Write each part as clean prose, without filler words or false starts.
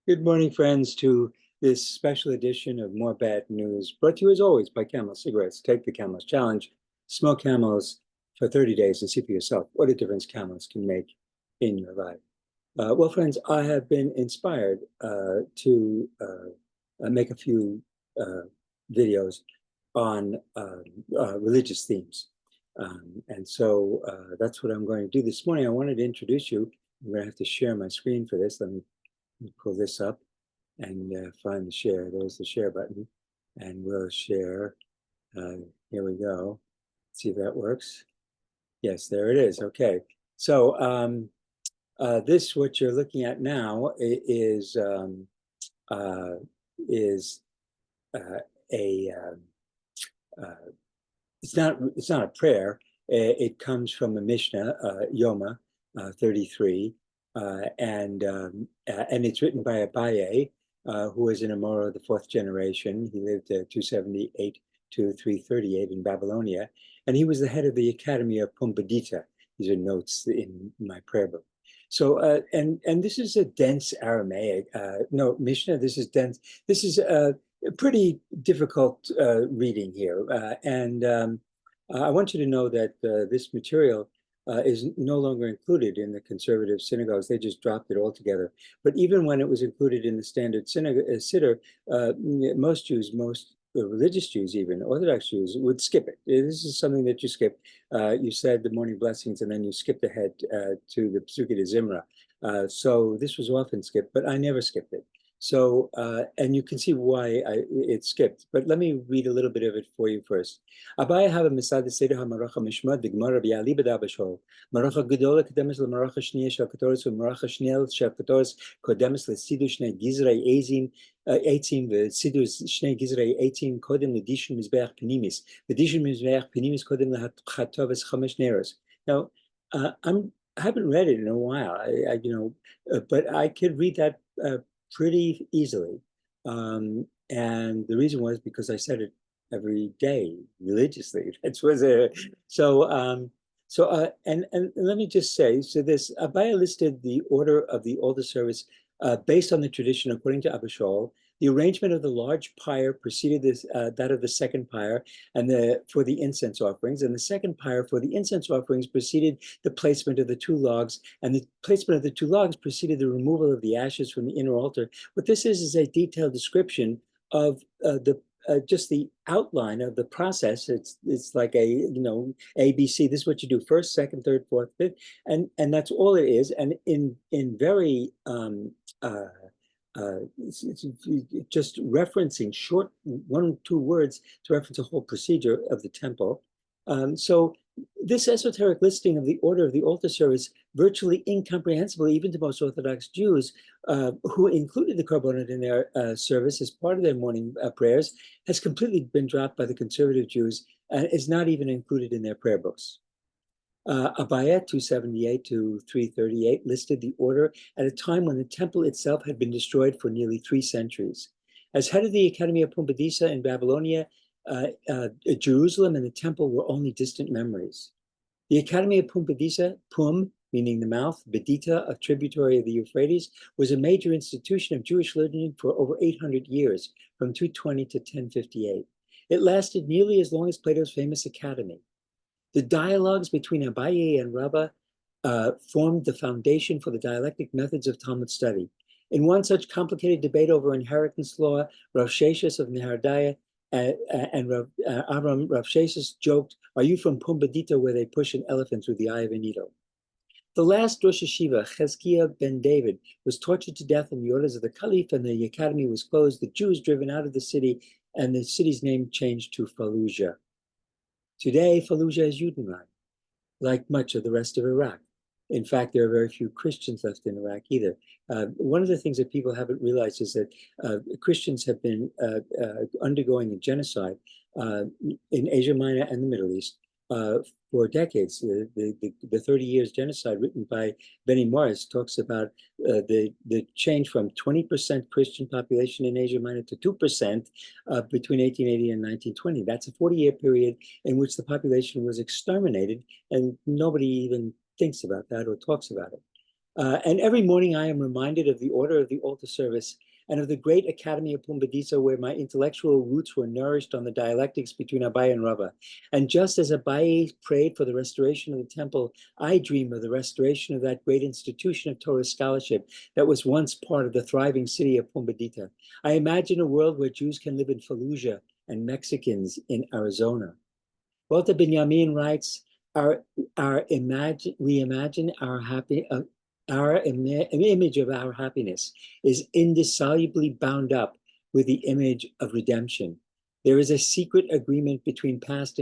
Good morning, friends, to this special edition of More Bad News, brought to you as always by Camel Cigarettes. Take the Camels Challenge, smoke Camels for 30 days and see for yourself what a difference Camels can make in your life. Well, friends, I have been inspired to make a few videos on religious themes. And so that's what I'm going to do this morning. I wanted to introduce you. I'm going to have to share my screen for this. Let me pull this up and find the share. There's the share button. And we'll share. Here we go. See if that works. Yes, there it is. Okay. So this, what you're looking at now, uh, is a uh, it's not a prayer. It comes from a Mishnah, Yoma 33, and it's written by Abaye, who was an Amora of the fourth generation. He lived 278 to 338 in Babylonia, and he was the head of the Academy of Pumbedita. These are notes in my prayer book. So, and this is a dense Aramaic. No, Mishnah. This is dense. This is pretty difficult reading here. I want you to know that this material is no longer included in the conservative synagogues. They just dropped it altogether. But even when it was included in the standard synagogue, siddur, most Jews, most religious Jews, even Orthodox Jews, would skip it. This is something that you skip. You said the morning blessings, and then you skipped ahead to the Psuki de Zimra. So this was often skipped, but I never skipped it. So, and you can see why it skipped. But let me read a little bit of it for you first. Abaye have a misad seder hamaracha mishmad b'gemara b'yali b'da b'shol. Maracha gedola kedemes l'maracha shniya shel katoris v'maracha shniel shel katoris kodemes l'sidu shnei gizrei ezim eitzim v'sidu shnei gizrei eitzim kodem l'dishun mizbeach penimis. L'dishun mizbeach penimis kodem l'chatoves chamesh neros. Now, I haven't read it in a while. But I could read that pretty easily. And the reason was because I said it every day religiously. That's was a and let me just say, so this Abaya listed the order of the altar service based on the tradition according to Abishol. The arrangement of the large pyre preceded that of the second pyre for the incense offerings, and the second pyre for the incense offerings preceded the placement of the two logs, and the placement of the two logs preceded the removal of the ashes from the inner altar. What this is a detailed description of just the outline of the process. It's like ABC. This is what you do first, second, third, fourth, fifth, and that's all it is. And in very it's just referencing short 1 or 2 words to reference a whole procedure of the temple. So this esoteric listing of the order of the altar service, virtually incomprehensible even to most Orthodox Jews who included the korbanot in their service as part of their morning prayers, has completely been dropped by the conservative Jews and is not even included in their prayer books. Abaye 278 to 338 listed the order at a time when the temple itself had been destroyed for nearly 3 centuries. As head of the Academy of Pumbedisa in Babylonia, Jerusalem and the temple were only distant memories. The Academy of Pumbedisa, Pum, meaning the mouth, Bedita, a tributary of the Euphrates, was a major institution of Jewish learning for over 800 years, from 220 to 1058. It lasted nearly as long as Plato's famous Academy. The dialogues between Abaye and Rabbah formed the foundation for the dialectic methods of Talmud study. In one such complicated debate over inheritance law, Rav Sheshes of Nehardaya and Rav Sheshes joked, "Are you from Pumbedita where they push an elephant through the eye of a needle?" The last Rosh Hashiva, Chezkiah ben David, was tortured to death on the orders of the Caliph, and the academy was closed, the Jews driven out of the city, and the city's name changed to Fallujah. Today, Fallujah is Judenland, like much of the rest of Iraq. In fact, there are very few Christians left in Iraq either. One of the things that people haven't realized is that Christians have been undergoing a genocide in Asia Minor and the Middle East for decades. The 30 years genocide written by Benny Morris talks about the change from 20% Christian population in Asia Minor to 2% between 1880 and 1920. That's a 40-year period in which the population was exterminated, and nobody even thinks about that or talks about it. And every morning I am reminded of the order of the altar service and of the great Academy of Pumbedisa, where my intellectual roots were nourished on the dialectics between Abaye and Rava. And just as Abaye prayed for the restoration of the temple, I dream of the restoration of that great institution of Torah scholarship that was once part of the thriving city of Pumbedita. I imagine a world where Jews can live in Fallujah and Mexicans in Arizona. Walter Benjamin writes, we imagine our image of our happiness is indissolubly bound up with the image of redemption. There is a secret agreement between past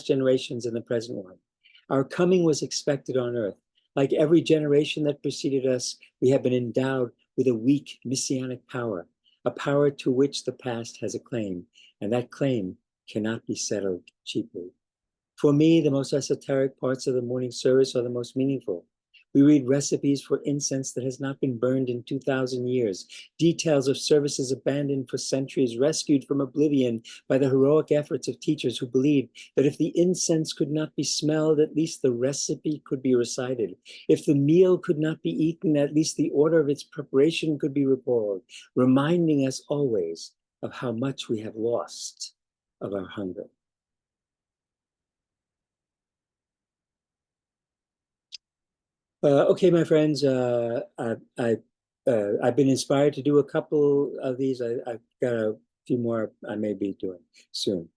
generations and the present one. Our coming was expected on earth. Like every generation that preceded us, we have been endowed with a weak messianic power, a power to which the past has a claim, and that claim cannot be settled cheaply. For me, the most esoteric parts of the morning service are the most meaningful. We read recipes for incense that has not been burned in 2,000 years, details of services abandoned for centuries, rescued from oblivion by the heroic efforts of teachers who believed that if the incense could not be smelled, at least the recipe could be recited. If the meal could not be eaten, at least the order of its preparation could be recalled, reminding us always of how much we have lost of our hunger. Okay, my friends, I've been inspired to do a couple of these. I've got a few more I may be doing soon.